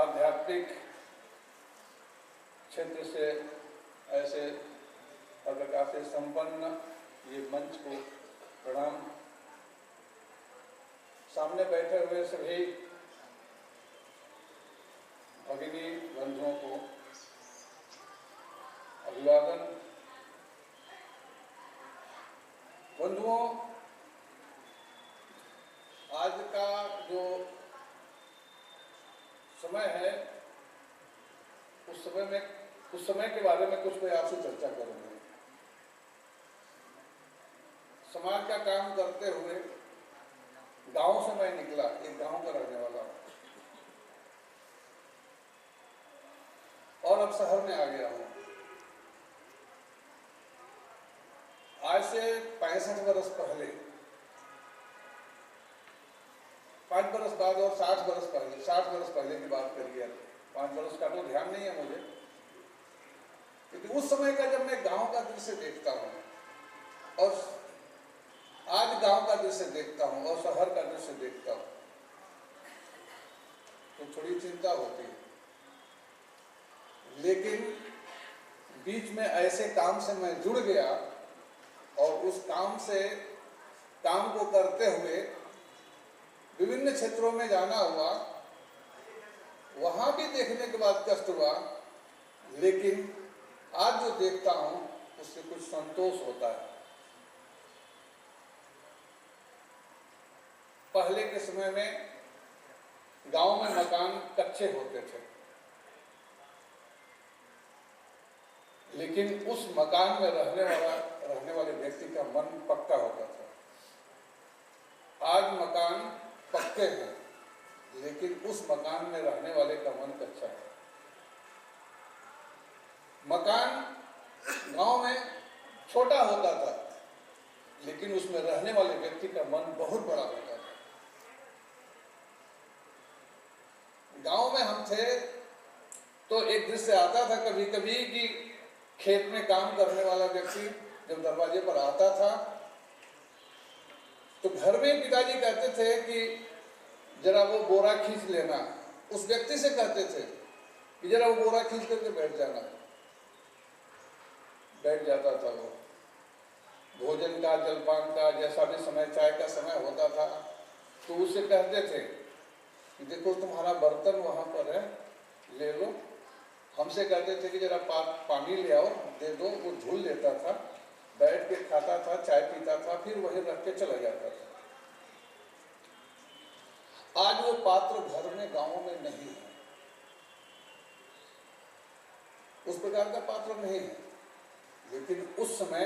आध्यात्मिक क्षेत्र से ऐसे प्रकार से संपन्न ये मंच को प्रणाम। सामने बैठे हुए सभी भगिनी बंधुओं को अभिवादन। बंधुओं, आज का जो समय है उस समय के बारे में कुछ मैं आपसे चर्चा करूंगा। समाज का काम करते हुए गांव से मैं निकला, एक गांव का रहने वाला हूं और अब शहर में आ गया हूं। आज से 65 वर्ष पहले, 5 वर्ष बाद और 60 वर्ष पहले, 60 वर्ष पहले की बात करिए। 5 वर्ष का तो ध्यान नहीं है मुझे, क्योंकि उस समय का जब मैं गांव का दृश्य देखता हूं और आज गांव का दृश्य देखता हूं और शहर का दृश्य देखता हूं तो थोड़ी चिंता होती है। लेकिन बीच में ऐसे काम से मैं जुड़ गया और उस काम को करते हुए विभिन्न क्षेत्रों में जाना हुआ। वहां भी देखने के बाद कष्ट हुआ, लेकिन आज जो देखता हूं उससे कुछ संतोष होता है। पहले के समय में गांव में मकान कच्चे होते थे, लेकिन उस मकान में रहने वाले व्यक्ति का मन पक्का होता था। आज मकान पक्के हैं, लेकिन उस मकान में रहने वाले का मन कच्चा है। मकान गांव में छोटा होता था, लेकिन उसमें रहने वाले व्यक्ति का मन बहुत बड़ा होता था। गांव में हम थे तो एक दृश्य आता था कभी कभी कि खेत में काम करने वाला व्यक्ति जब दरवाजे पर आता था तो घर में पिताजी कहते थे कि जरा वो बोरा खींच लेना। उस व्यक्ति से कहते थे कि जरा वो बोरा खींच करके बैठ जाना। बैठ जाता था वो। भोजन का, जलपान का, जैसा भी समय, चाय का समय होता था तो उससे कहते थे कि देखो तुम्हारा बर्तन वहां पर है, ले लो। हमसे कहते थे कि जरा पानी ले आओ, दे दो। वो झूल लेता था, बैठ के खाता था, चाय पीता था, फिर वहीं रख के चला जाता था। आज वो पात्र घर में, गांवों में नहीं है, उस प्रकार का पात्र नहीं है। लेकिन उस समय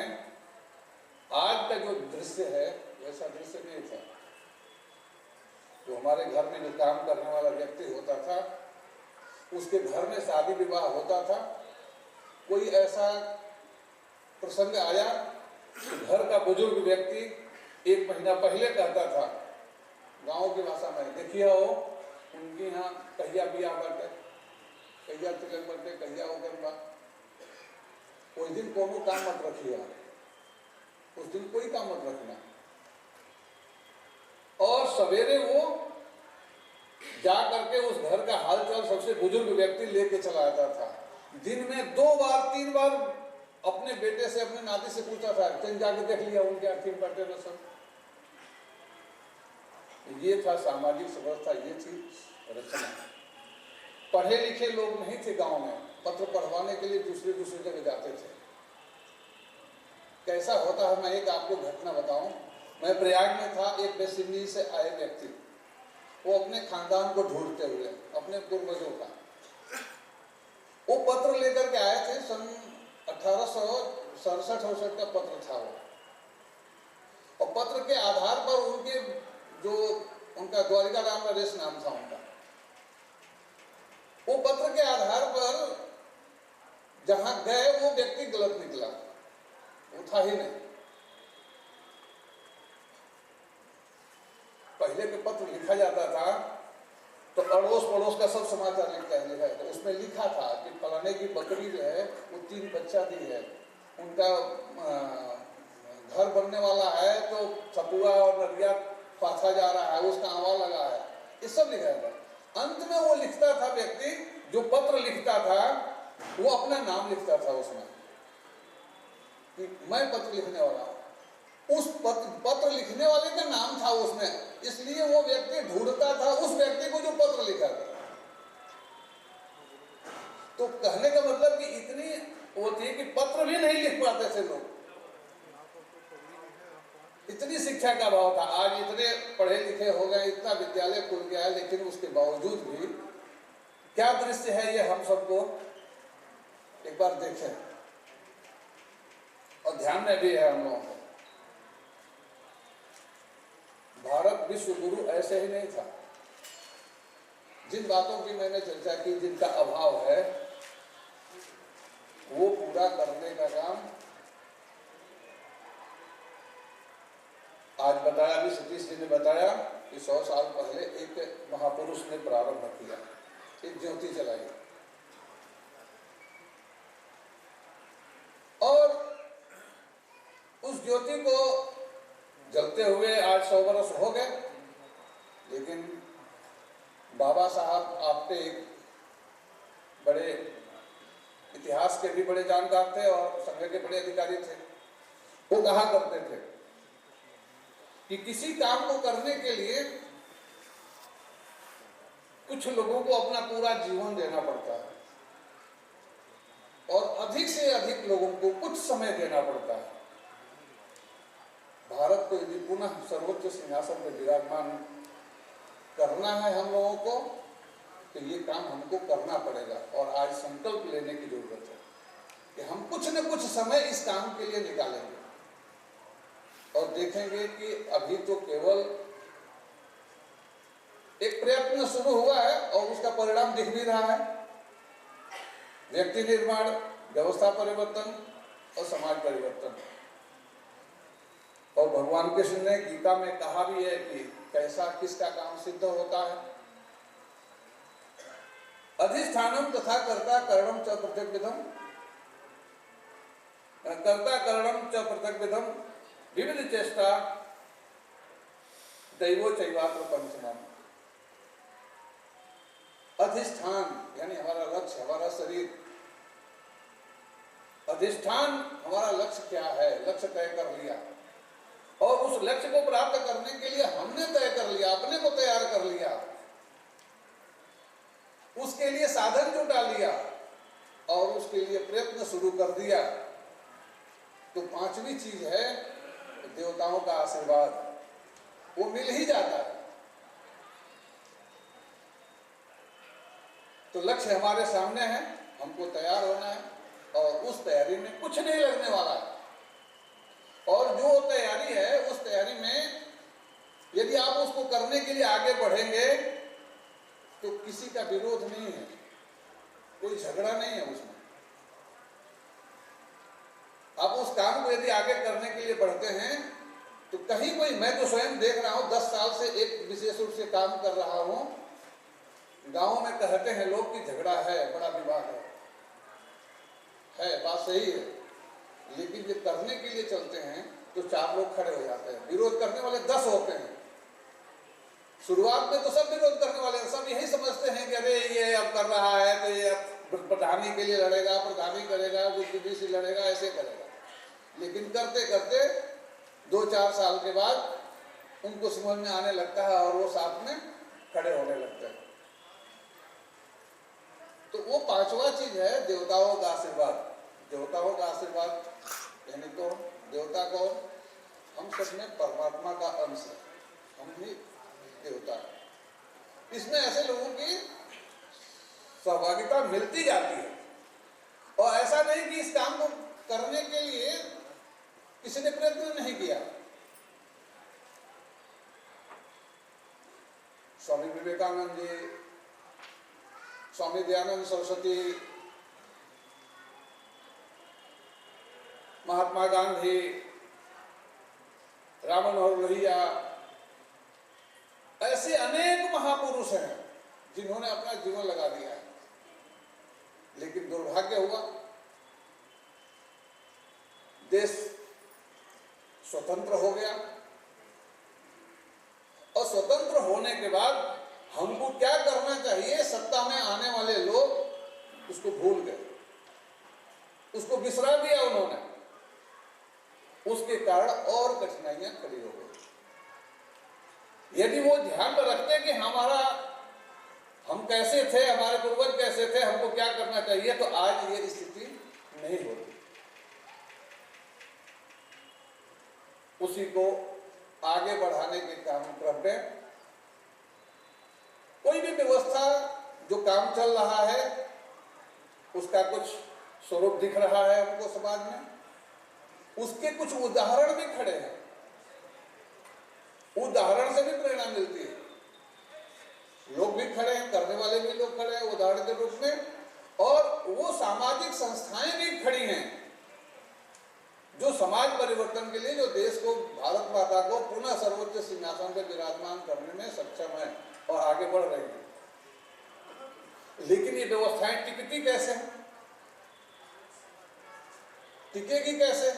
आज का जो दृश्य है वैसा दृश्य नहीं था। जो हमारे घर में जो काम करने वाला व्यक्ति होता था, उसके घर में शादी विवाह होता था। कोई ऐसा प्रसंग आया तो घर का बुजुर्ग व्यक्ति 1 महीना पहले कहता था, गांव की भाषा में, देखिए हो उनके यहाँ कहिया बियाह बाटे, कहिया तिलक बाटे, कहिया होगन बा, उस दिन कोनो काम मत रखिए, उस दिन कोई काम मत रखना। और सवेरे वो जा करके उस घर का हालचाल सबसे बुजुर्ग व्यक्ति लेके चला आता था। दिन में 2 बार 3 बार अपने बेटे से, अपने नाती से पूछता था, तुम जाके देख लिया उनके अर्थी बटे न सब। ये था सामाजिक व्यवस्था, ये थी रचना। पढ़े लिखे लोग नहीं थे गांव में, पत्र पढ़वाने के लिए दूसरे जगह जाते थे। कैसा होता है, मैं एक आपको घटना बताऊं। मैं प्रयाग में था, एक वेस्ट इंडीज से आए व्यक्ति, वो अपने खानदान को ढूंढते हुए, अपने पूर्वजों का, वो पत्र लेकर के आए थे। सन 1867-68 का पत्र था वो। और पत्र के आधार पर उनका द्वारिका राम नरेश नाम था उनका। वो पत्र के आधार पर जहां गए वो व्यक्ति गलत निकला, वो था ही नहीं। पहले के पत्र लिखा जाता था तो अड़ोस पड़ोस का सब समाचार लिखता है। तो उसमें लिखा था कि फलाने की बकरी जो है वो 3 बच्चा दी है, उनका घर बनने वाला है तो सपुआ और नदिया पाथा जा रहा है, उसका आवा लगा है, ये सब लिखा था। अंत में वो लिखता था व्यक्ति, जो पत्र लिखता था वो अपना नाम लिखता था उसमें कि मैं पत्र लिखने वाला हूं। उस पत्र लिखने वाले का नाम था उसमें, इसलिए वो व्यक्ति ढूंढता था उस व्यक्ति को जो पत्र लिखा था। तो कहने का मतलब कि इतनी वो थी कि पत्र भी नहीं लिख पाते थे लोग, इतनी शिक्षा का अभाव था। आज इतने पढ़े लिखे हो गए, इतना विद्यालय खुल गया है, लेकिन उसके बावजूद भी क्या दृश्य है ये हम सबको एक बार देखें और ध्यान में भी है हम लोगों को। भारत विश्व गुरु ऐसे ही नहीं था। जिन बातों की मैंने चर्चा की, जिनका अभाव है, वो पूरा करने का काम आज बताया भी, सतीश जी ने बताया कि 100 साल पहले एक महापुरुष ने प्रारंभ किया, एक ज्योति जलाई और उस ज्योति को जलते हुए आज 100 वर्ष हो गए। लेकिन बाबा साहब आपके एक बड़े इतिहास के भी बड़े जानकार थे और संघ के बड़े अधिकारी थे। वो कहा करते थे कि किसी काम को करने के लिए कुछ लोगों को अपना पूरा जीवन देना पड़ता है और अधिक से अधिक लोगों को कुछ समय देना पड़ता है। भारत को यदि पुनः सर्वोच्च सिंहासन पर विराजमान करना है हम लोगों को, तो ये काम हमको करना पड़ेगा। और आज संकल्प लेने की जरूरत है कि हम कुछ न कुछ समय इस काम के लिए निकालेंगे और देखेंगे कि अभी तो केवल एक प्रयत्न शुरू हुआ है और उसका परिणाम दिख भी रहा है। व्यक्ति निर्माण, व्यवस्था परिवर्तन और समाज परिवर्तन। और भगवान कृष्ण ने गीता में कहा भी है कि कैसा किसका काम सिद्ध होता है। अधिष्ठानम तथा कर्ता करणम च पृथग्विधम, कर्ता करणम च पृथग्विधम विविध चेष्टा दैवो चैवात्र पंचमम। अधिष्ठान यानी हमारा लक्ष्य, हमारा शरीर। अधिष्ठान हमारा लक्ष्य क्या है, लक्ष्य तय कर लिया और उस लक्ष्य को प्राप्त करने के लिए हमने तय कर लिया, अपने को तैयार कर लिया, उसके लिए साधन जुटा लिया और उसके लिए प्रयत्न शुरू कर दिया। तो पांचवी चीज है देवताओं का आशीर्वाद, वो मिल ही जाता है। तो लक्ष्य हमारे सामने है, हमको तैयार होना है और उस तैयारी में कुछ नहीं लगने वाला है। और जो तैयारी है उस तैयारी में यदि आप उसको करने के लिए आगे बढ़ेंगे तो किसी का विरोध नहीं है, कोई झगड़ा नहीं है उसमें। आप उस काम को यदि आगे करने के लिए बढ़ते हैं तो कहीं कोई, मैं तो स्वयं देख रहा हूं, 10 साल से एक विशेष रूप से काम कर रहा हूं। गांव में कहते हैं लोग कि झगड़ा है, बड़ा विवाद है, बात सही है। लेकिन जब करने के लिए चलते हैं तो 4 लोग खड़े हो जाते हैं, विरोध करने वाले 10 होते हैं। शुरुआत में तो सब विरोध करने वाले, सब यही समझते हैं कि अरे ये अब कर रहा है तो ये अब प्रधानी के लिए लड़ेगा, प्रधानी करेगा, बीजेपी से लड़ेगा, ऐसे करेगा। लेकिन करते करते 2-4 साल के बाद उनको समझ में आने लगता है और वो साथ में खड़े होने लगते हैं। तो वो पांचवा चीज है देवताओं का आशीर्वाद। देवताओं का आशीर्वाद यानी तो देवता को, हम सब में परमात्मा का अंश है, हम भी देवता है। इसमें ऐसे लोगों की सहभागिता मिलती जाती है और ऐसा नहीं कि इस काम को करने के लिए किसी ने प्रयत्न नहीं किया। स्वामी विवेकानंद जी, स्वामी दयानंद सरस्वती, महात्मा गांधी, राम मनोहर लोहिया, ऐसे अनेक महापुरुष हैं जिन्होंने अपना जीवन लगा दिया है। लेकिन दुर्भाग्य हुआ, देश स्वतंत्र हो गया और स्वतंत्र होने के बाद हमको क्या करना चाहिए, सत्ता में आने वाले लोग उसको भूल गए, उसको बिसरा दिया उन्होंने। उसके कारण और कठिनाइयां खड़ी हो गई। यदि वो ध्यान में रखते कि हम कैसे थे, हमारे पूर्वज कैसे थे, हमको क्या करना चाहिए, तो आज ये स्थिति नहीं होती। उसी को आगे बढ़ाने के क्रम में कोई भी व्यवस्था जो काम चल रहा है उसका कुछ स्वरूप दिख रहा है हमको समाज में, उसके कुछ उदाहरण भी खड़े हैं, उदाहरण से भी प्रेरणा मिलती है। लोग भी खड़े हैं, करने वाले भी लोग खड़े हैं उदाहरण के रूप में, और वो सामाजिक संस्थाएं भी खड़ी हैं जो समाज परिवर्तन के लिए, जो देश को, भारत माता को पुनः सर्वोच्च सिंहासन पर विराजमान करने में सक्षम है और आगे बढ़ रही है। लेकिन ये व्यवस्थाएं टिकती कैसे, टिकेगी कैसे?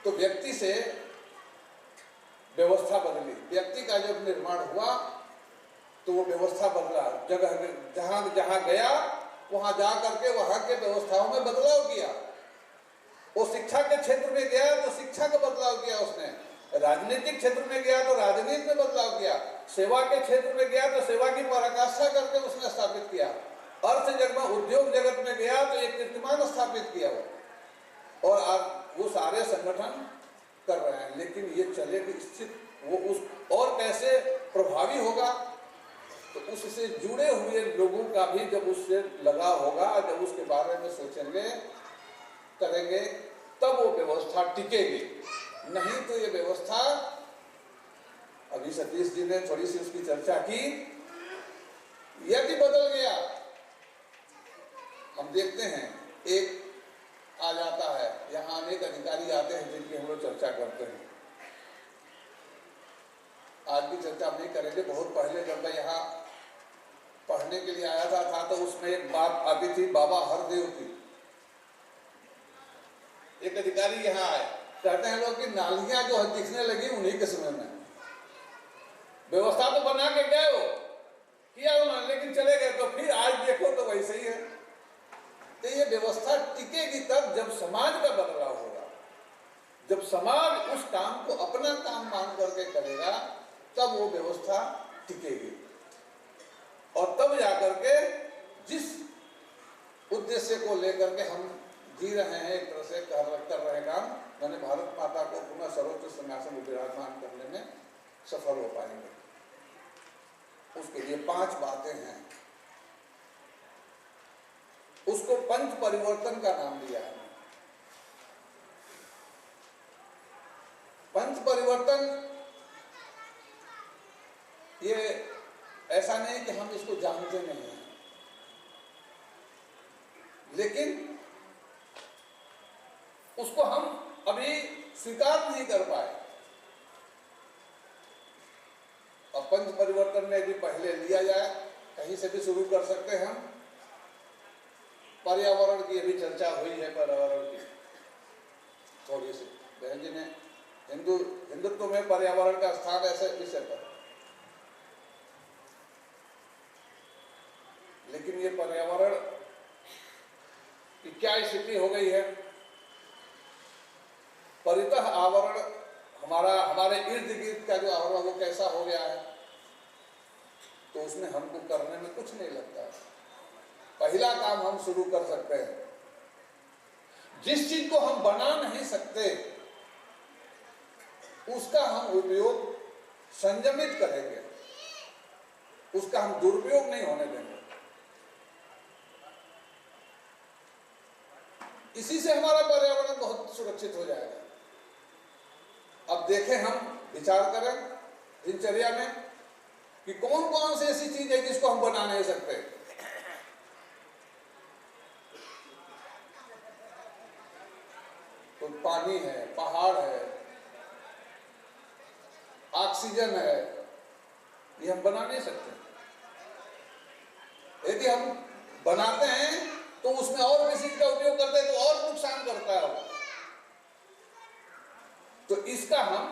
तो व्यक्ति से व्यवस्था बदली, व्यक्ति का जब निर्माण हुआ तो वो व्यवस्था बदला, जगह जहां जहां गया वहां जा करके वहां के व्यवस्थाओं में बदलाव किया। वो शिक्षा के क्षेत्र में गया तो शिक्षा का बदलाव किया उसने, राजनीतिक क्षेत्र में गया तो राजनीति में बदलाव किया, सेवा के क्षेत्र में गया तो सेवा की पराकाष्ठा करके उसने स्थापित किया, अर्थ जगत में, उद्योग जगत में गया तो एक कीर्तिमान स्थापित किया वो, और आज वो सारे संगठन कर रहे हैं। लेकिन ये चलेगी स्थित वो उस और कैसे प्रभावी होगा, तो उससे जुड़े हुए लोगों का भी जब उससे लगाव होगा, जब उसके बारे में सोचेंगे करेंगे, तब वो व्यवस्था टिकेगी। नहीं तो ये व्यवस्था, अभी सतीश जी ने थोड़ी सी उसकी चर्चा की, यदि बदल गया, हम देखते हैं एक आ जाता है, यहाँ अनेक अधिकारी आते हैं जिनकी हम लोग चर्चा करते हैं। आज भी चर्चा नहीं करेंगे, बहुत पहले जब मैं यहाँ पढ़ने के लिए आया था तो उसमें एक बात आती थी बाबा हरदेव की। एक अधिकारी यहाँ आए, कहते हैं लोग कि नालियां जो है दिखने लगी उन्हीं के समय में, व्यवस्था तो बना के गए हो, किया उन्होंने, लेकिन चले गए, तो फिर आज देखो तो वैसे ही है। तो ये व्यवस्था टिकेगी तब जब समाज का बदलाव होगा, जब समाज उस काम को अपना काम मान करके करेगा, तब वो व्यवस्था टिकेगी। और तब जाकर के जिस उद्देश्य को लेकर के हम जी रहे हैं, एक तरह से कर रहे काम, मैंने भारत माता को पुनः सर्वोच्च सिंहासन में विराजमान करने में सफल हो पाएंगे। उसके लिए 5 बातें हैं, उसको पंच परिवर्तन का नाम दिया है। पंच परिवर्तन ये ऐसा नहीं कि हम इसको जानते नहीं हैं, लेकिन उसको हम अभी स्वीकार नहीं कर पाए। और पंच परिवर्तन में भी पहले लिया जाए, कहीं से भी शुरू कर सकते हैं हम। पर्यावरण की अभी चर्चा हुई है, पर्यावरण की थोड़ी सी, बहन जी ने हिंदुत्व में पर्यावरण का स्थान ऐसे विषय पर, लेकिन ये पर्यावरण की क्या स्थिति हो गई है, परितः आवरण हमारे इर्द गिर्द का जो आवरण वो कैसा हो गया है, तो उसमें हमको करने में कुछ नहीं लगता। पहला काम हम शुरू कर सकते हैं, जिस चीज को हम बना नहीं सकते उसका हम उपयोग संयमित करेंगे, उसका हम दुरुपयोग नहीं होने देंगे। इसी से हमारा पर्यावरण बहुत सुरक्षित हो जाएगा। अब देखें, हम विचार करें दिनचर्या में कि कौन कौन सी ऐसी चीज है जिसको हम बना नहीं सकते। तो पानी है, पहाड़ है, ऑक्सीजन है, ये हम बना नहीं सकते। यदि हम बनाते हैं तो उसमें और किसी का उपयोग करते हैं तो और नुकसान करता है वो। तो इसका हम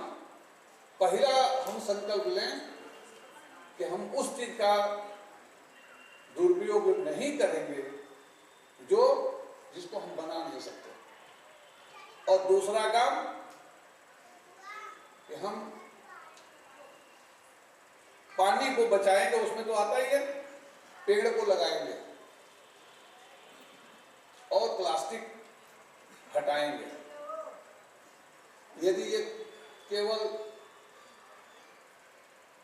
पहला संकल्प लें कि हम उस चीज का दुरुपयोग नहीं करेंगे जिसको हम बना नहीं सकते। और दूसरा काम कि हम पानी को बचाएंगे, उसमें तो आता ही है, पेड़ को लगाएंगे और प्लास्टिक हटाएंगे। यदि ये केवल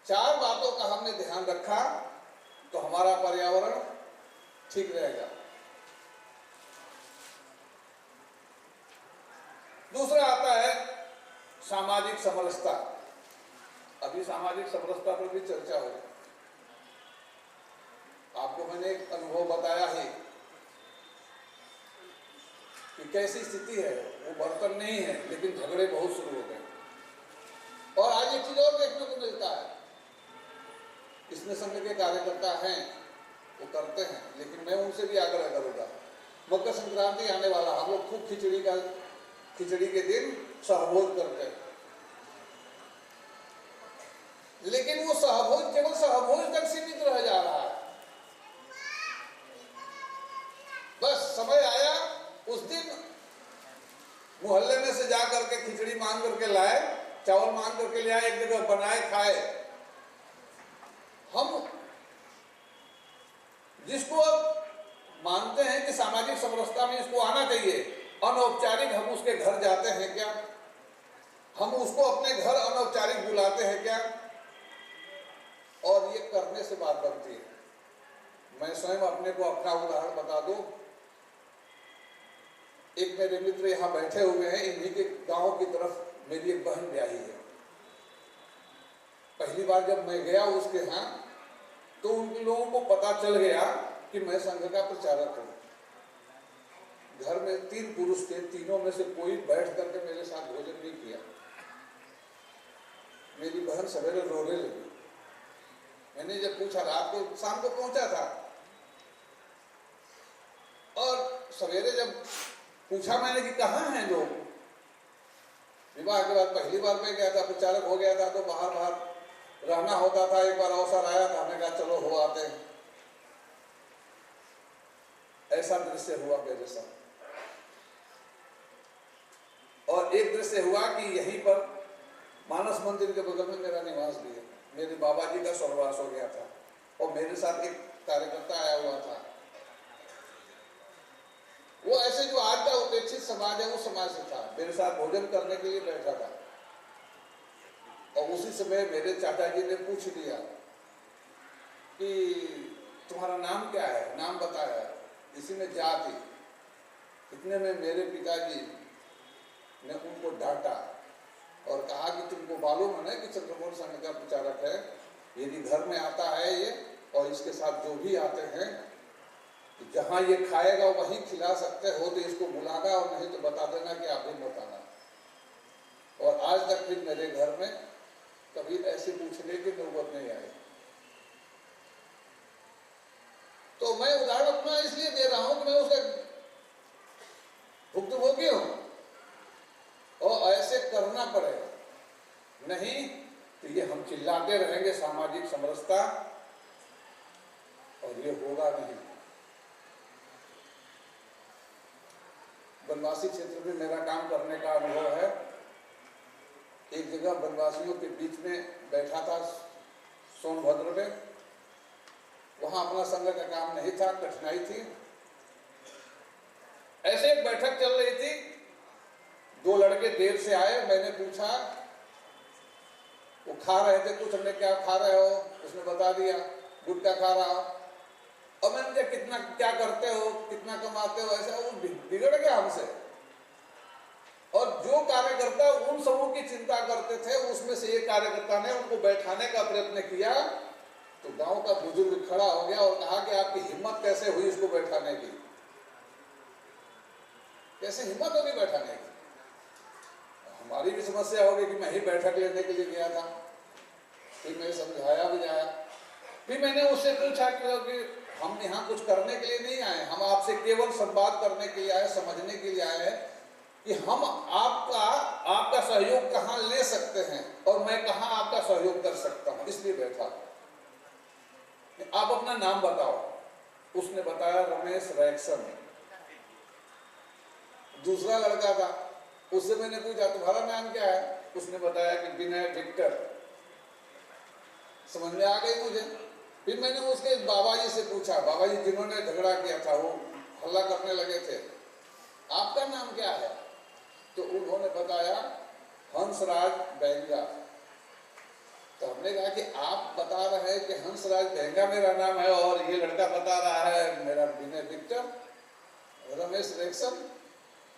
4 बातों का हमने ध्यान रखा तो हमारा पर्यावरण ठीक रहेगा। दूसरा आता है सामाजिक समरसता। अभी सामाजिक समरसता पर भी चर्चा हो रही। आपको मैंने एक अनुभव बताया है कि कैसी स्थिति है, वो बर्तन नहीं है लेकिन झगड़े बहुत शुरू हो गए। और आज एक चीज और देखने को मिलता है, इसमें संघ के कार्यकर्ता हैं, वो करते हैं, लेकिन मैं उनसे भी आग्रह करूंगा, मकर संक्रांति आने वाला, हम लोग खूब खिचड़ी के दिन सहभोज करते हैं, लेकिन वो सहभोज केवल सहभोज तक सीमित रह जा रहा है। बस समय आया उस दिन मोहल्ले में से जा करके खिचड़ी मांग करके लाए, चावल मांग करके ले आए, एक जगह बनाए खाए। हम जिसको अब मानते हैं कि सामाजिक समरसता में इसको आना चाहिए, अनौपचारिक हम उसके घर जाते हैं क्या? हम उसको अपने घर अनौपचारिक बुलाते हैं क्या? और ये करने से बात बनती है। मैं स्वयं अपने को अपना उदाहरण बता दूं। एक मेरे मित्र यहाँ बैठे हुए हैं, इन्हीं के गांव की तरफ मेरी एक बहन ब्याही है। पहली बार जब मैं गया उसके यहाँ तो उन लोगों को पता चल गया कि मैं संघ का प्रचारक हूँ। घर में 3 पुरुष थे, तीनों में से कोई बैठ करके मेरे साथ भोजन नहीं किया। मेरी बहन सवेरे रोने लगी। मैंने जब पूछा, रात को शाम को पहुंचा था, और सवेरे जब पूछा मैंने कि कहाँ हैं लोग, विवाह के बाद पहली बार मैं गया था, प्रचारक हो गया था तो बाहर रहना होता था। एक बार अवसर आया था, मैंने कहा चलो हो आते हैं। ऐसा दृश्य हुआ मेरे साथ। और एक दृश्य हुआ कि यहीं पर मानस मंदिर के बगल में मेरा निवास भी है। मेरे बाबा जी का स्वर्गवास हो गया था और मेरे साथ एक कार्यकर्ता आया हुआ था। वो ऐसे जो आज का उपेक्षित समाज है, वो समाज से था, मेरे साथ भोजन करने के लिए बैठा था। और उसी समय मेरे चाचा जी ने पूछ लिया कि तुम्हारा नाम क्या है, नाम बताया, इसी में जाति। इतने में मेरे पिताजी ने उनको डांटा और कहा कि तुमको मालूम है ना कि चंद्रमोहन संघ का प्रचारक है, यदि घर में आता है ये और इसके साथ जो भी आते हैं, जहां ये खाएगा वहीं खिला सकते हो तो इसको बुलाना, और नहीं तो बता देना कि आप भी बताना। और आज तक फिर मेरे घर में कभी ऐसे पूछने की नौबत नहीं आई। तो मैं उदाहरण अपना इसलिए दे रहा हूं कि मैं उसका भुक्तभोगी हूं, और ऐसे करना पड़ेगा, नहीं तो ये हम चिल्लाते रहेंगे सामाजिक समरसता, और ये होगा नहीं। वनवासी क्षेत्र में मेरा काम करने का अनुभव है। एक जगह वनवासियों के बीच में बैठा था सोनभद्र में, वहां अपना संघ का काम नहीं था, कठिनाई थी। ऐसे एक बैठक चल रही थी, 2 लड़के देर से आए। मैंने पूछा, वो खा रहे थे कुछ, हमने क्या खा रहे हो, उसने बता दिया गुटखा खा रहा हो। और मैंने कहा कितना क्या करते हो, कितना कमाते हो, ऐसा। वो बिगड़ गया हमसे। और जो कार्यकर्ता उन सबों की चिंता करते थे, उसमें से एक कार्यकर्ता ने उनको बैठाने का प्रयत्न किया, तो गांव का बुजुर्ग खड़ा हो गया और कहा कि आपकी हिम्मत कैसे हुई इसको बैठाने की, कैसे हिम्मत होगी बैठाने की। हमारी भी समस्या होगी कि मैं ही बैठक लेने के लिए गया था। फिर मैं समझाया भी जाया। फिर मैंने उससे पूछा कि हम यहाँ कुछ करने के लिए नहीं आए, हम आपसे केवल संवाद करने के लिए आए, समझने के लिए आए हैं कि हम आपका सहयोग कहाँ ले सकते हैं और मैं कहाँ आपका सहयोग कर सकता हूँ, इसलिए बैठा। आप अपना नाम बताओ। उसने बताया रमेश रैक्सन। दूसरा लड़का था, उससे मैंने पूछा तुम्हारा नाम क्या है? उसने बताया कि विनय विक्टर। समझ में आ गई मुझे। फिर मैंने उसके बाबा जी से पूछा, बाबा जी जिन्होंने झगड़ा किया था, वो हल्ला करने लगे थे, आपका नाम क्या है? तो उन्होंने बताया हंसराज बेंगा। तो हमने कहा कि आप बता रहे हैं कि हंसराज बेंगा मेरा नाम है और ये लड़का बता रहा है मेरा विनय विक्टर, रमेश रैक्सन,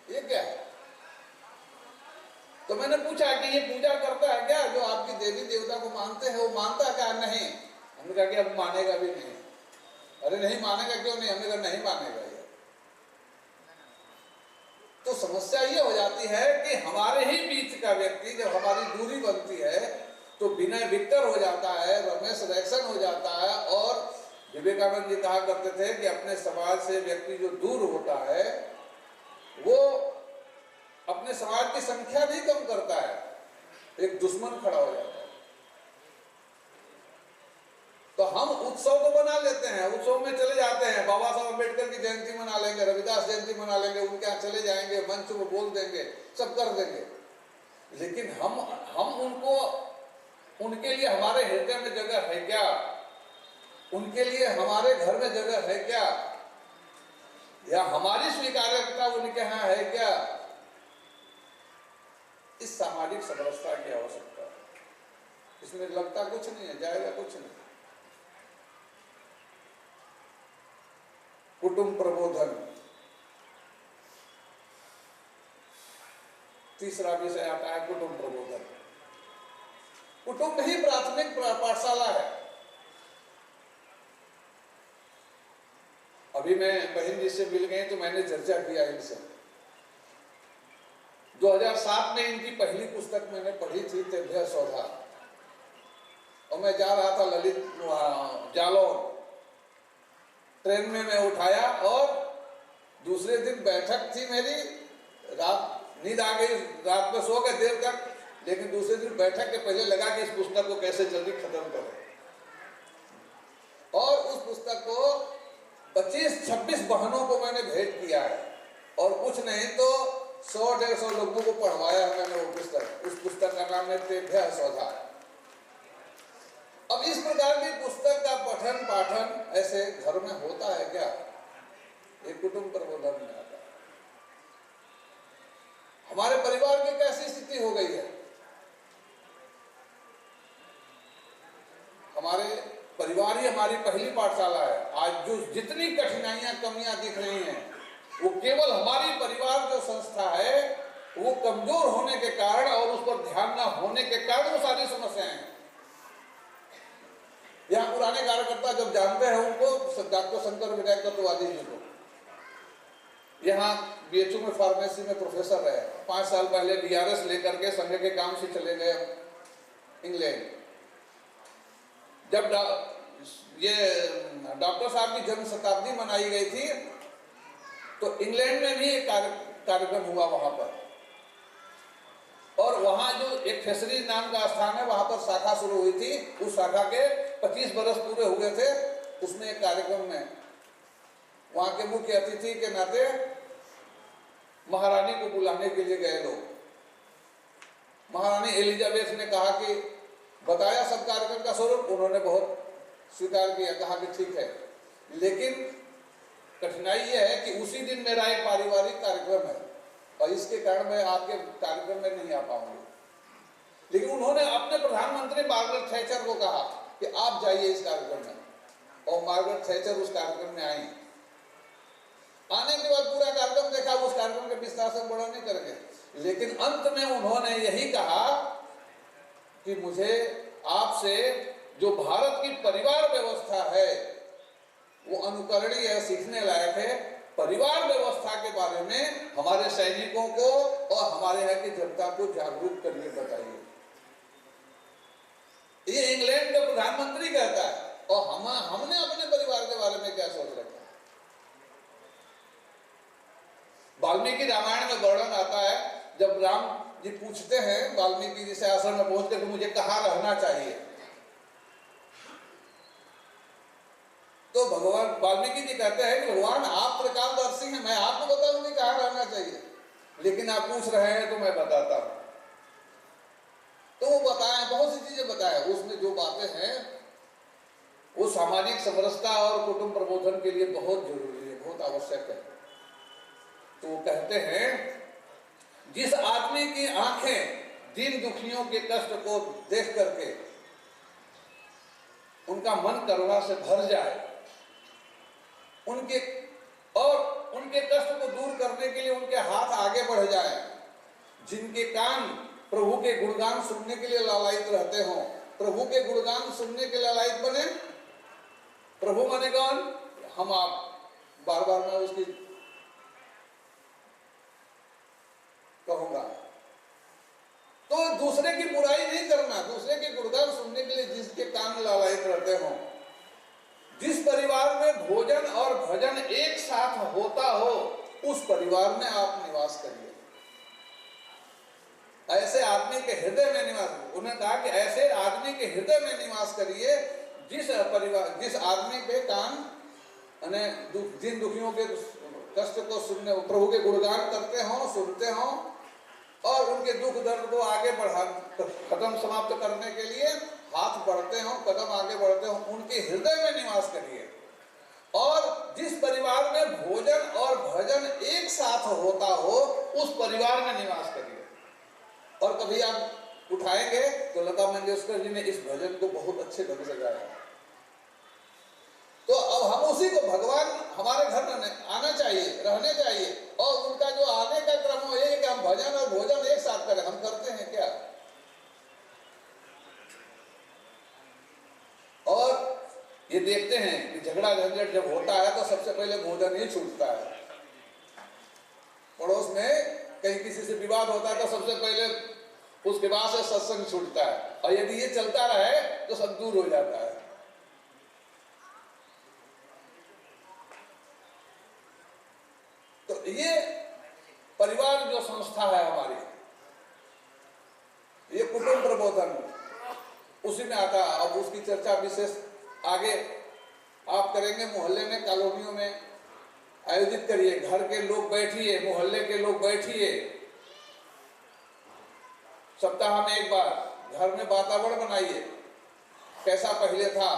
ये क्या है? तो मैंने पूछा कि ये पूजा करता है क्या? जो आपकी देवी देवता को मानते हैं वो मानता क्या? नहीं। हमने कहा कि अब मानेगा भी नहीं। अरे नहीं मानेगा, क्यों नहीं? हमने कहा नहीं मानेगा ये। तो समस्या ये हो जाती है कि हमारे ही बीच का व्यक्ति जब हमारी दूरी बनती है तो विनय विक्टर हो जाता है, रमेश रैक्सन हो जाता है। और विवेकानंद जी कहा करते थे कि अपने समाज से व्यक्ति जो दूर होता है वो अपने समाज की संख्या नहीं कम करता है, एक दुश्मन खड़ा हो जाता है। तो हम उत्सव तो बना लेते हैं, उत्सव में चले जाते हैं, बाबा साहब अम्बेडकर की जयंती मना लेंगे, रविदास जयंती मना लेंगे, उनके यहाँ चले जाएंगे, मंच में बोल देंगे, सब कर देंगे। लेकिन हम उनको, उनके लिए हमारे हृदय में जगह है क्या? उनके लिए हमारे घर में जगह है क्या? या हमारी स्वीकार्यता उनके यहाँ है क्या? इस सामाजिक समरसता की आवश्यकता है। इसमें लगता कुछ नहीं है, जाएगा कुछ नहीं। कुटुंब प्रबोधन तीसरा विषय आता है, कुटुंब प्रबोधन। कुटुंब ही प्राथमिक पाठशाला है। अभी मैं बहन जी से मिल गई तो मैंने चर्चा किया इनसे। 2007 में इनकी पहली पुस्तक मैंने पढ़ी थी, तेभ्य सौधा, और मैं जा रहा था ललित जालौन, ट्रेन में मैं उठाया और दूसरे दिन बैठक थी मेरी, रात नींद आ गई, रात में सो गए देर तक, लेकिन दूसरे दिन बैठक के पहले लगा कि इस पुस्तक को कैसे जल्दी खत्म करें। और उस पुस्तक को 25-26 बहनों को मैंने भेंट किया है और कुछ नहीं तो 100-150 लोगों को पढ़वाया है मैंने वो पुस्तक। उस पुस्तक का नाम है तेभ्य सौधा। अब इस प्रकार की पुस्तक का पठन पाठन ऐसे घर में होता है क्या? ये कुटुंब प्रबोधन में आता है। हमारे परिवार की कैसी स्थिति हो गई है? हमारे परिवार ही हमारी पहली पाठशाला है। आज जो जितनी कठिनाइयां कमियां दिख रही हैं वो केवल हमारी परिवार जो संस्था है वो कमजोर होने के कारण और उस पर ध्यान न होने के कारण वो सारी समस्याएं हैं। यहाँ पुराने कार्यकर्ता जब जानते हैं उनको, डॉक्टर शंकर विनायक तत्ववादी जी को, यहाँ बीएचयू में फार्मेसी में प्रोफेसर रहे, 5 साल पहले बीआरएस लेकर के संघ के काम से चले गए इंग्लैंड। जब ये डॉक्टर साहब की जन्म शताब्दी मनाई गई थी तो इंग्लैंड में भी एक कार्यक्रम हुआ वहां पर, और वहां जो एक फेसरी नाम का स्थान है वहां पर शाखा शुरू हुई थी। उस शाखा के 25 बरस पूरे हुए थे। उसमें एक कार्यक्रम में वहां के मुख्य अतिथि के नाते महारानी को बुलाने के लिए गए लोग। महारानी एलिजाबेथ ने कहा कि बताया सब कार्यक्रम का स्वरूप, उन्होंने बहुत स्वीकार किया, कहा कि ठीक है, लेकिन कठिनाई यह है कि उसी दिन मेरा एक पारिवारिक कार्यक्रम है और इसके कारण मैं आपके कार्यक्रम में नहीं आ पाऊंगी। लेकिन उन्होंने अपने प्रधानमंत्री मार्गरेट थैचर को कहा कि आप जाइए इस कार्यक्रम में, और मार्गरेट थैचर उस कार्यक्रम में आई। आने के बाद पूरा कार्यक्रम देखा, उस कार्यक्रम के विस्तार से बड़ा नहीं करेंगे, लेकिन अंत में उन्होंने यही कहा कि मुझे आपसे जो भारत की परिवार व्यवस्था है वो अनुकरणीय है, सीखने लायक है। परिवार व्यवस्था के बारे में हमारे सैनिकों को और हमारे यहाँ की जनता को जागरूक करिए, बताइए। ये इंग्लैंड का प्रधानमंत्री कहता है, और हमने अपने परिवार के बारे में क्या सोच रखा है? वाल्मीकि रामायण में वर्णन आता है, जब राम जी पूछते हैं वाल्मीकि जी से आश्रम में पहुंचकर कि मुझे कहाँ रहना चाहिए, तो भगवान वाल्मीकि जी कहते हैं कि भगवान आप त्रिकालदर्शी हैं, मैं आपको बताऊंगी कहाँ रहना चाहिए, लेकिन आप पूछ रहे हैं तो मैं बताता हूं। तो वो बताए, बहुत सी चीजें बताए, उसमें जो बातें हैं वो सामाजिक समरसता और कुटुंब प्रबोधन के लिए बहुत जरूरी है, बहुत आवश्यक है। तो वो कहते हैं जिस आदमी की आंखें दीन दुखियों के कष्ट को देख करके उनका मन करुणा से भर जाए, उनके कष्ट को दूर करने के लिए उनके हाथ आगे बढ़ जाए, जिनके कान प्रभु के गुणगान सुनने के लिए लालायित रहते हों, प्रभु के गुणगान सुनने के लालायित बने। प्रभु माने कौन? हम आप। बार बार मैं उसकी कहूंगा। तो दूसरे की बुराई नहीं करना, दूसरे के गुणगान सुनने के लिए जिसके कान लालायित रहते हों, जिस परिवार में भोजन और भजन एक साथ होता हो, उस परिवार में आप निवास करिए। ऐसे आदमी के हृदय में निवास, उन्होंने कहा कि ऐसे आदमी के हृदय में निवास करिए जिस आदमी के कान जिन दुखियों के कष्ट को सुनने, प्रभु के गुणगान करते हों, सुनते हों और उनके दुख दर्द को आगे बढ़ा खत्म समाप्त करने के लिए हाथ बढ़ते हों, कदम आगे बढ़ते हों, उनके हृदय में निवास करिए। और जिस परिवार में भोजन और भजन एक साथ होता हो, उस परिवार में निवास करिए। और कभी आप उठाएंगे तो लता मंगेशकर जी ने इस भजन को बहुत अच्छे ढंग से गाया। तो अब हम उसी को, भगवान हमारे घर में आना चाहिए, रहने चाहिए, और उनका जो आने का क्रम हो ये कि हम भजन और भोजन एक साथ करें। हम करते हैं क्या? और ये देखते हैं कि झगड़ा झंझट जब होता है तो सबसे पहले भोजन ही छूटता है। पड़ोस में कहीं किसी से विवाद होता है तो सबसे पहले उसके बाद से सत्संग छूटता है, और यदि ये चलता रहे तो सब दूर हो जाता है। तो ये परिवार जो संस्था है हमारी, ये कुटुंब प्रबोधन उसी में आता है। अब उसकी चर्चा विशेष आगे आप करेंगे, मोहल्ले में, कॉलोनियों में आयोजित करिए, घर के लोग बैठिए, मोहल्ले के लोग बैठिए, सप्ताह में एक बार घर में वातावरण बनाइए। कैसा पहले था,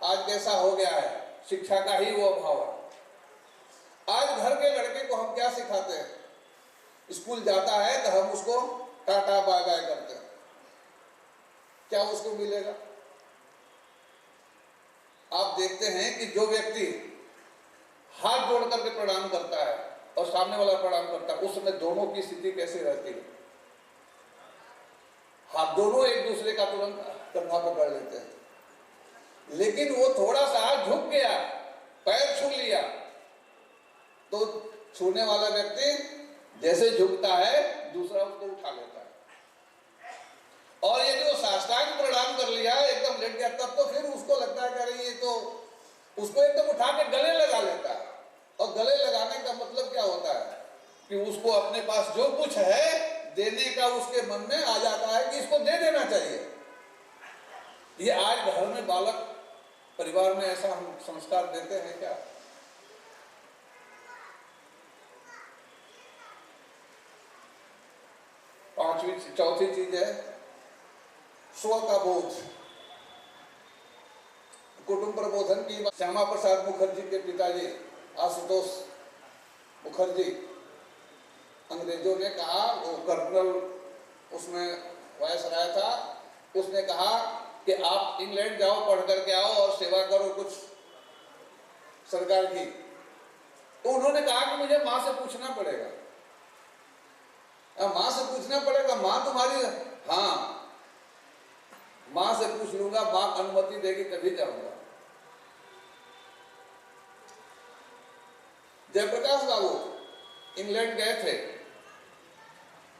आज कैसा हो गया है, शिक्षा का ही वो अभाव है। आज घर के लड़के को हम क्या सिखाते हैं? स्कूल जाता है तो हम उसको टाटा बाय बाय करते हैं, क्या उसको मिलेगा? आप देखते हैं कि जो व्यक्ति हाथ जोड़ करके प्रणाम करता है और सामने वाला प्रणाम करता है, उस समय दोनों की स्थिति कैसे रहती है? हाथ दोनों एक दूसरे का तुरंत कंधा पकड़ लेते हैं। लेकिन वो थोड़ा सा झुक गया, पैर छू लिया, तो छूने वाला व्यक्ति जैसे झुकता है दूसरा उसको उठा लेता है। और यदि वो साष्टांग प्रणाम कर लिया, एकदम लेट गया, तब तो फिर उसको लगता है कि ये तो, उसको एकदम उठा के गले लगा लेता है। और गले लगाने का मतलब क्या होता है कि उसको अपने पास जो कुछ है देने का उसके मन में आ जाता है कि इसको दे देना चाहिए। ये आज घर में बालक परिवार में ऐसा हम संस्कार देते हैं क्या? चौथी चीज है स्व का बोध। कुटुंब प्रबोधन की श्यामा प्रसाद मुखर्जी के पिताजी आशुतोष मुखर्जी, अंग्रेजों ने कहा, वो कर्नल उसमें वायसराय था, उसने कहा कि आप इंग्लैंड जाओ, पढ़ करके आओ और सेवा करो कुछ सरकार की। तो उन्होंने कहा कि मुझे माँ से पूछना पड़ेगा। माँ से पूछना पड़ेगा? माँ तुम्हारी? हाँ, माँ से पूछ लूंगा, माँ अनुमति देगी तभी जाऊंगा। जयप्रकाश बाबू इंग्लैंड गए थे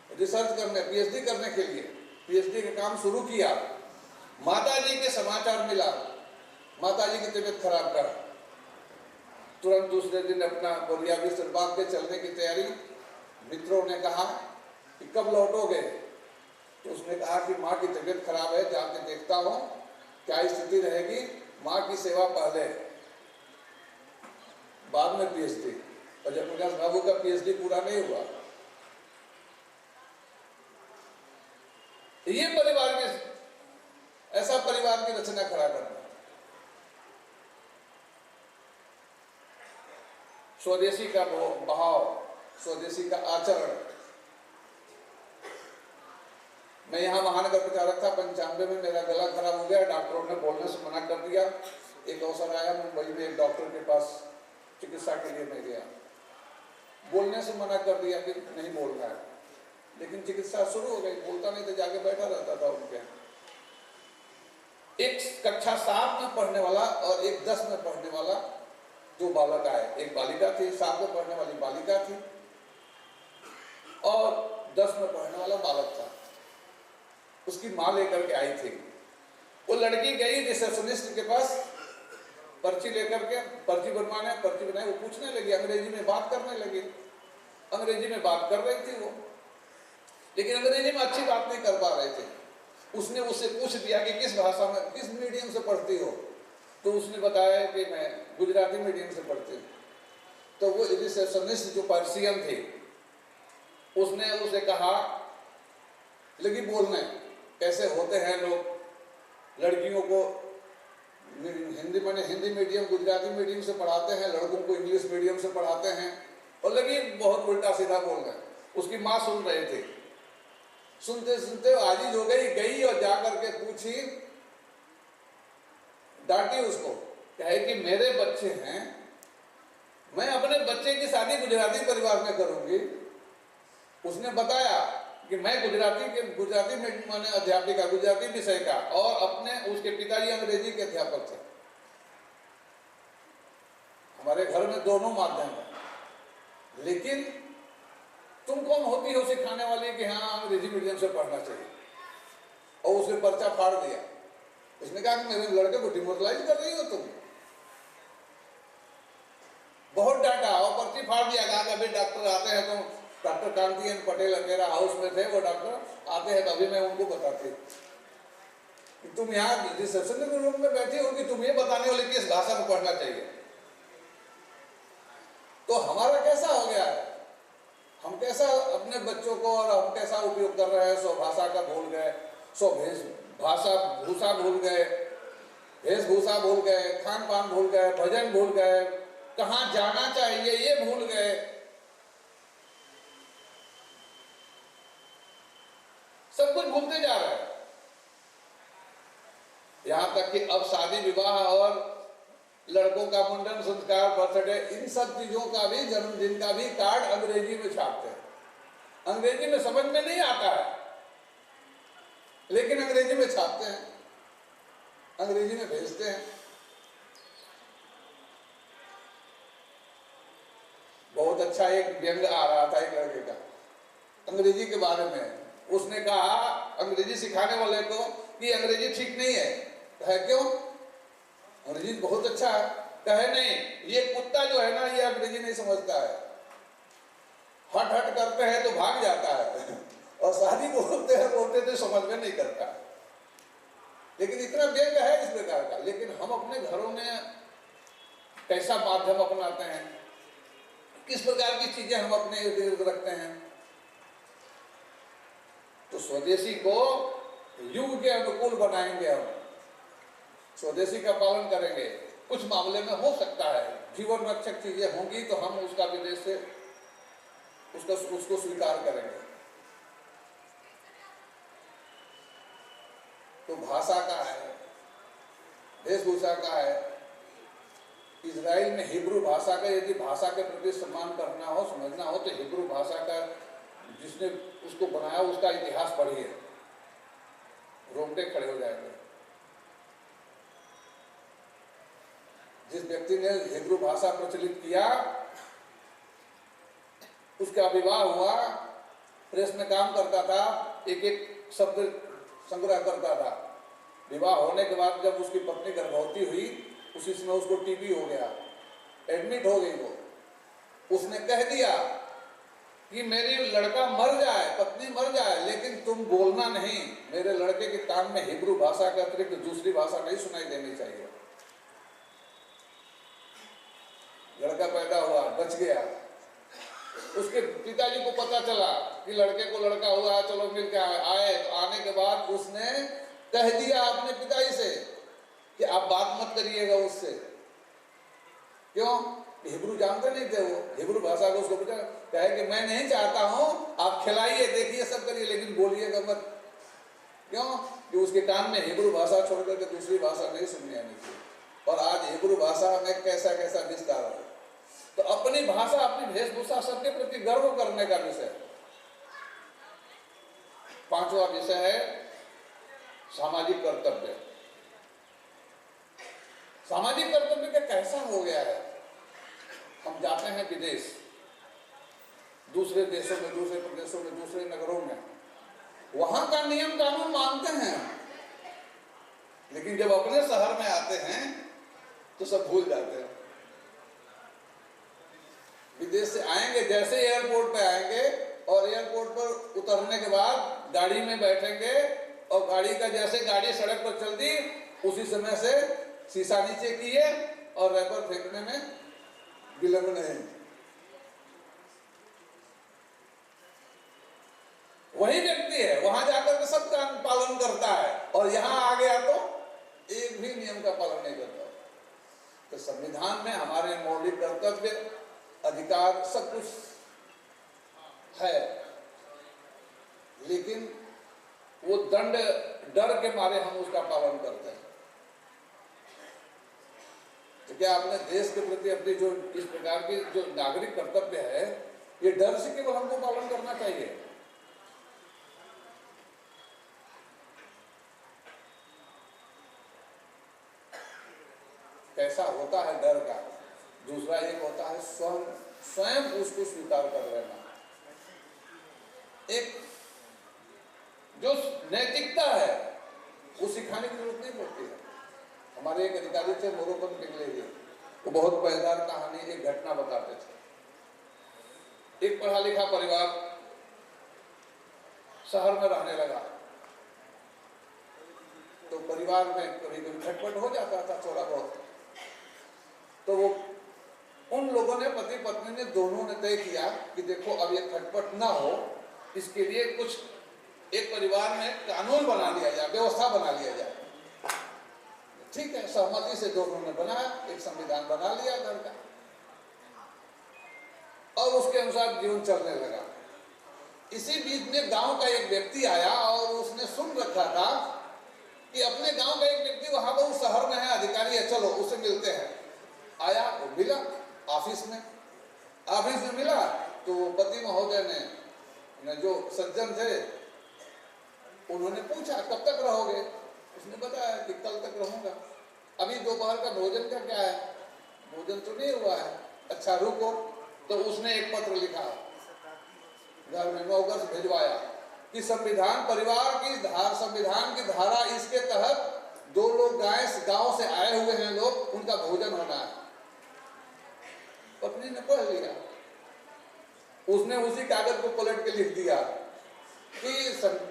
रिसर्च करने, पीएचडी करने के लिए। पीएचडी का काम शुरू किया, माताजी के समाचार मिला, माताजी की तबीयत खराब कर, तुरंत दूसरे दिन अपना बोलिया बिस्तर बांध के चलने की तैयारी। मित्रों ने कहा कि कब लौटोगे? तो उसने कहा कि माँ की तबीयत खराब है, जाके देखता हूँ क्या स्थिति रहेगी, माँ की सेवा पहले। बाद में पीएचडी, और जयप्रकाश बाबू का पीएचडी पूरा नहीं हुआ। ये परिवार के, ऐसा परिवार की रचना खड़ा करना। स्वदेशी का भाव, स्वदेशी का आचरण। मैं यहाँ महानगर प्रचारक था, 95 में मेरा गला खराब हो गया, डॉक्टरों ने बोलने से मना कर दिया। एक अवसर आया, मुंबई में एक डॉक्टर के पास चिकित्सा के लिए मैं गया, बोलने से मना कर दिया कि नहीं बोलना है, लेकिन चिकित्सा शुरू हो गई, बोलता नहीं तो जाके बैठा रहता था उनके। एक कक्षा 7 में पढ़ने वाला और एक 10 में पढ़ने वाला जो बालक आए, एक बालिका थी, 7 में पढ़ने वाली बालिका थी और 10 में पढ़ने वाला बालक था। उसकी माँ लेकर के आई थी। वो लड़की गई रिसेप्शनिस्ट के पास, पर्ची लेकर के, पर्ची बनवाने, पर्ची बनाई, वो पूछने लगी, अंग्रेजी में बात करने लगी। अंग्रेजी में बात कर रही थी वो, लेकिन अंग्रेजी में अच्छी बात नहीं कर पा रहे थे। उसने उससे पूछ दिया कि किस भाषा में, किस मीडियम से पढ़ती हो, तो उसने बताया कि मैं गुजराती मीडियम से पढ़ती हूँ। तो वो रिसेप्शनिस्ट जो पर्सियन थी, उसने उसे कहा, लगी बोलने, कैसे होते हैं लोग, लड़कियों को हिंदी मीडियम, गुजराती मीडियम से पढ़ाते हैं, लड़कों को इंग्लिश मीडियम से पढ़ाते हैं, और लगी बहुत उल्टा सीधा बोल रहे। उसकी माँ सुन रहे थे, सुनते सुनते आजीज हो गई और जाकर के पूछी, डांटी उसको, कहे कि मेरे बच्चे हैं, मैं अपने बच्चे की शादी गुजराती परिवार में करूंगी। उसने बताया कि मैं गुजराती माने अध्यापिका, गुजराती विषय का, और अपने उसके पिताजी अंग्रेजी के अध्यापक थे। हमारे घर में दोनों माध्यम है, लेकिन तुम कौन होती हो सिखाने वाली कि हाँ अंग्रेजी मीडियम से पढ़ना चाहिए? और उसने पर्चा फाड़ दिया। उसने कहा कि मेरे लड़के को डिमोरलाइज कर रही हो तुम। बहुत डांटा और पर्ची फाड़ दिया। कहा कि अभी डॉक्टर आते हैं, तो डॉक्टर कांति एन पटेल मेरा हाउस में थे, वो डॉक्टर आते हैं, तभी मैं उनको बताती कि तुम यहाँ रिसेप्शन रूम में बैठी हो कि तुम ये बताने वाले किस भाषा में पढ़ना चाहिए। तो हमारा कैसा हो गया है, हम कैसा अपने बच्चों को, और हम कैसा उपयोग कर रहे हैं, सो भाषा का भूल गए, सो भूषा भूल गए, वेशभूषा भूल गए, खान पान भूल गए, भजन भूल गए, कहाँ जाना चाहिए ये भूल गए। सब कुछ भूलते जा रहे हैं। यहां तक कि अब शादी विवाह और लड़कों का मुंडन संस्कार, बर्थडे, इन सब चीजों का भी, जन्मदिन का भी कार्ड अंग्रेजी में छापते हैं। अंग्रेजी में समझ में नहीं आता है, लेकिन अंग्रेजी में छापते हैं, अंग्रेजी में भेजते हैं। बहुत अच्छा एक व्यंग आ रहा था एक लड़के का अंग्रेजी के बारे में। उसने कहा अंग्रेजी सिखाने वाले को कि अंग्रेजी ठीक नहीं है। कहे क्यों? अंग्रेजी बहुत अच्छा है। कहे नहीं, ये कुत्ता जो है ना, ये अंग्रेजी नहीं समझता है, हट हट करते हैं तो भाग जाता है और शादी बोलते हैं, बोलते तो समझ में नहीं करता। लेकिन इतना व्यंग है इस प्रकार का। लेकिन हम अपने घरों में कैसा माध्यम अपनाते हैं, किस प्रकार की चीजें हम अपने इर्द गिर्द रखते हैं। तो स्वदेशी को युग के अनुकूल बनाएंगे, हम स्वदेशी का पालन करेंगे। कुछ मामले में हो सकता है जीवन रक्षक चीजें होंगी तो हम उसका विदेश से उसको स्वीकार करेंगे। तो भाषा का है, वेशभूषा का है। इजराइल में हिब्रू भाषा का, यदि भाषा के प्रति सम्मान करना हो, समझना हो, तो हिब्रू भाषा का जिसने उसको बनाया उसका इतिहास पढ़िए, रोंगटे खड़े हो जाएंगे। जिस व्यक्ति ने हिब्रू भाषा प्रचलित किया, उसका विवाह हुआ, प्रेस में काम करता था, एक एक शब्द संग्रह करता था। विवाह होने के बाद जब उसकी पत्नी गर्भवती हुई, उसी समय उसको टीबी हो गया, एडमिट हो गई वो। उसने कह दिया कि मेरी लड़का मर जाए, पत्नी मर जाए, लेकिन तुम बोलना नहीं, मेरे लड़के के कान में हिब्रू भाषा के अतिरिक्त दूसरी भाषा नहीं सुनाई देनी चाहिए। लड़का बच गया। उसके पिताजी को पता चला कि लड़के को लड़का हुआ है, चलो मिल के आए। तो आने के बाद उसने कह दिया अपने पिताजी से कि आप बात मत करिएगा उससे। क्यों? हिब्रू जानते नहीं थे वो, हिब्रू भाषा को उसको बेटा कहे कि मैं नहीं चाहता हूं आप खिलाइए, देखिए, सब करिए, लेकिन बोलिएगा मत। क्यों? कि उसके कान में हिब्रू भाषा छोड़कर के दूसरी भाषा नहीं सुननी आनी चाहिए। और आज हिब्रू भाषा में कैसा कैसा विस्तार है। तो अपनी भाषा, अपनी वेशभूषा सबके प्रति गर्व करने का विषय। पांचवा विषय है सामाजिक कर्तव्य। सामाजिक कर्तव्य का कैसा हो गया है, हम जाते हैं विदेश, दूसरे देशों में, दूसरे प्रदेशों में, दूसरे नगरों में, वहां का नियम कानून मानते हैं, लेकिन जब अपने शहर में आते हैं तो सब भूल जाते हैं। विदेश से आएंगे, जैसे एयरपोर्ट पे आएंगे और एयरपोर्ट पर उतरने के बाद गाड़ी में बैठेंगे और गाड़ी का जैसे गाड़ी सड़क पर चलती उसी समय से शीशा नीचे किए और रैपर फेंकने में विलंब नहीं। वही व्यक्ति है, वहां जाकर के सबका पालन करता है और यहां आ गया तो एक भी नियम का पालन नहीं करता। तो संविधान में हमारे मौलिक कर्तव्य, अधिकार, सब कुछ है, लेकिन वो दंड डर के मारे हम उसका पालन करते हैं। तो क्या अपने देश के प्रति अपनी जो इस प्रकार की जो नागरिक कर्तव्य है, ये डर से केवल हमको पालन करना चाहिए? कैसा होता है डर का? दूसरा एक होता है स्वयं उसको स्वीकार कर लेना। एक जो नैतिकता है वो सिखाने की जरूरत नहीं पड़ती है। हमारे एक अधिकारी थे मोरोपन पिंगले जी, वो बहुत मजेदार कहानी, एक घटना बताते थे। एक पढ़ा लिखा परिवार शहर में रहने लगा, तो परिवार में कभी कभी खटपट हो जाता था थोड़ा बहुत। तो वो उन लोगों ने, पति पत्नी ने, दोनों ने तय किया कि देखो अब ये खटपट ना हो, इसके लिए कुछ एक परिवार में कानून बना लिया जाए, व्यवस्था बना लिया जाए। ठीक है, सहमति से दोनों ने बनाया, एक संविधान बना लिया घर का और उसके अनुसार जीवन चलने लगा। इसी बीच में गांव का एक व्यक्ति आया और उसने सुन रखा था कि अपने गांव का एक व्यक्ति वहां पर उस शहर में है, अधिकारी है, चलो उससे मिलते हैं। आया, वो मिला ऑफिस में मिला तो पति महोदय ने जो सज्जन थे उन्होंने पूछा कब तक रहोगे? उसने बताया कि कल तक रहूंगा, अभी दोपहर का भोजन का क्या है? भोजन तो नहीं हुआ है। अच्छा रुको। तो उसने एक पत्र लिखा, घर में नौकर से भिजवाया कि संविधान परिवार की संविधान की धारा इसके तहत 2 लोग गांव से आए हुए हैं लोग, उनका भोजन होना है। पत्नी ने पढ़ लिया, उसने उसी कागज को पलट के लिख दिया कि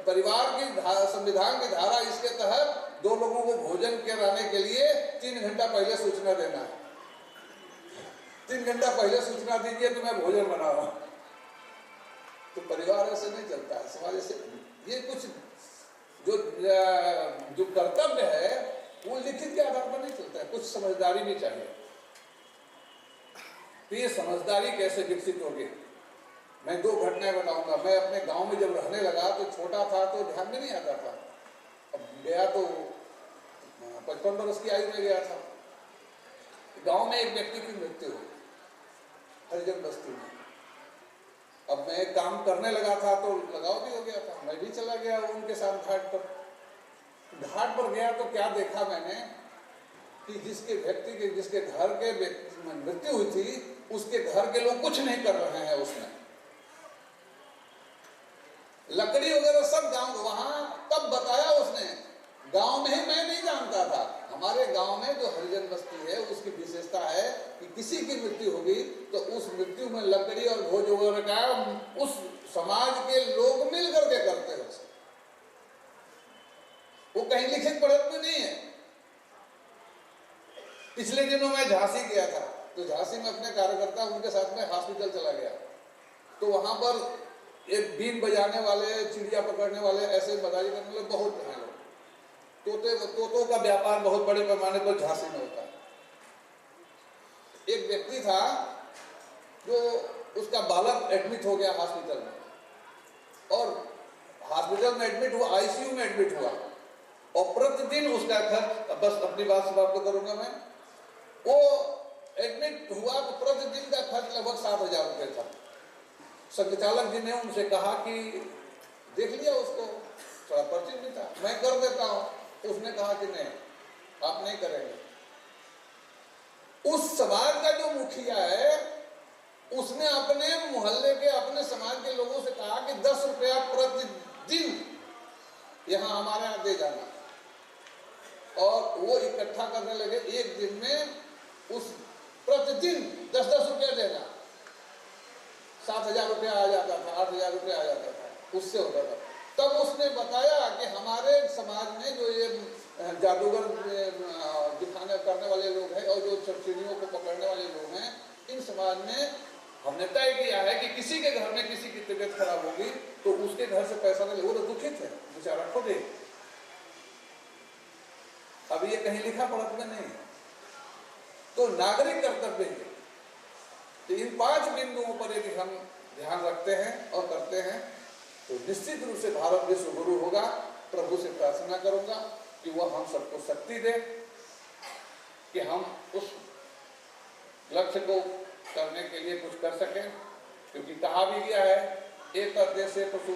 परिवार की संविधान की धारा इसके तहत 2 लोगों को भोजन कराने के लिए 3 घंटा पहले सूचना देना है। 3 घंटा पहले सूचना दीजिए तो मैं भोजन बना रहा हूं। तो परिवार ऐसे नहीं चलता है, समाज से। ये कुछ जो कर्तव्य है वो लिखित के आधार पर नहीं चलता है, कुछ समझदारी भी चाहिए। तो ये समझदारी कैसे विकसित होगी? मैं 2 घटनाएं बताऊंगा। मैं अपने गांव में जब रहने लगा तो छोटा था तो ध्यान में नहीं आता था। अब गया तो 55 वर्ष की आयु में गया था। गांव में एक व्यक्ति की मृत्यु हुई हरिजन बस्ती में। अब मैं एक काम करने लगा था तो लगाव भी हो गया था, मैं भी चला गया उनके साथ घाट पर गया तो क्या देखा मैंने कि जिसके घर के मृत्यु हुई थी उसके घर के लोग कुछ नहीं कर रहे हैं। उसमें लकड़ी वगैरह सब गांव, वहां तब बताया उसने, गांव में ही मैं नहीं जानता था। हमारे गांव में जो हरिजन बस्ती है उसकी विशेषता है कि किसी की मृत्यु होगी तो उस मृत्यु में लकड़ी और भोज वगैरह का उस समाज के लोग मिल करके करते हैं। वो कहीं लिखित पढ़त में नहीं है। पिछले दिनों मैं झांसी गया था तो झांसी में अपने कार्यकर्ता उनके साथ में हॉस्पिटल चला गया, तो वहां पर एक बीन बजाने वाले, चिड़िया पकड़ने वाले, ऐसे बगाई करने वाले बहुत हैं लोग। तोतों का व्यापार बहुत बड़े पैमाने पर झांसी में होता है। एक व्यक्ति था जो उसका बालक एडमिट हो गया हॉस्पिटल में, और हॉस्पिटल में एडमिट हुआ, आईसीयू में एडमिट हुआ, और प्रतिदिन उसका खर्च, बस अपनी बात समाप्त करूंगा मैं, वो एडमिट हुआ तो प्रतिदिन का खर्च लगभग 7,000 रुपये था। संचालक जी ने उनसे कहा कि देख लिया उसको, थोड़ा परिचित नहीं था, मैं कर देता हूं। तो उसने कहा कि नहीं, आप नहीं करेंगे। उस समाज का जो मुखिया है उसने अपने मोहल्ले के, अपने समाज के लोगों से कहा कि 10 रुपया प्रतिदिन यहां हमारे यहां दे जाना, और वो इकट्ठा करने लगे। एक दिन में उस प्रतिदिन 10-10 रुपया देना, 7,000 रुपया आ जाता था, 8,000 रुपया आ जाता था, उससे होता था। तब उसने बताया कि हमारे समाज में जो ये जादूगर दिखाने करने वाले लोग हैं और जो चिड़ियों को पकड़ने वाले लोग हैं, इन समाज में हमने तय किया है कि किसी के घर में किसी की तबीयत खराब होगी तो उसके घर से पैसा नहीं, वो तो दुखित है बेचारा, खो दे। अब ये कहीं लिखा पढ़त में नहीं। तो नागरिक कर्तव्य है। तो इन 5 बिंदुओं पर यदि हम ध्यान रखते हैं और करते हैं तो निश्चित रूप से भारत विश्व गुरु होगा। प्रभु से प्रार्थना करूंगा कि वह हम सबको शक्ति दे कि हम उस लक्ष्य को करने के लिए कुछ कर सकें, क्योंकि कहा भी गया है, एक देश से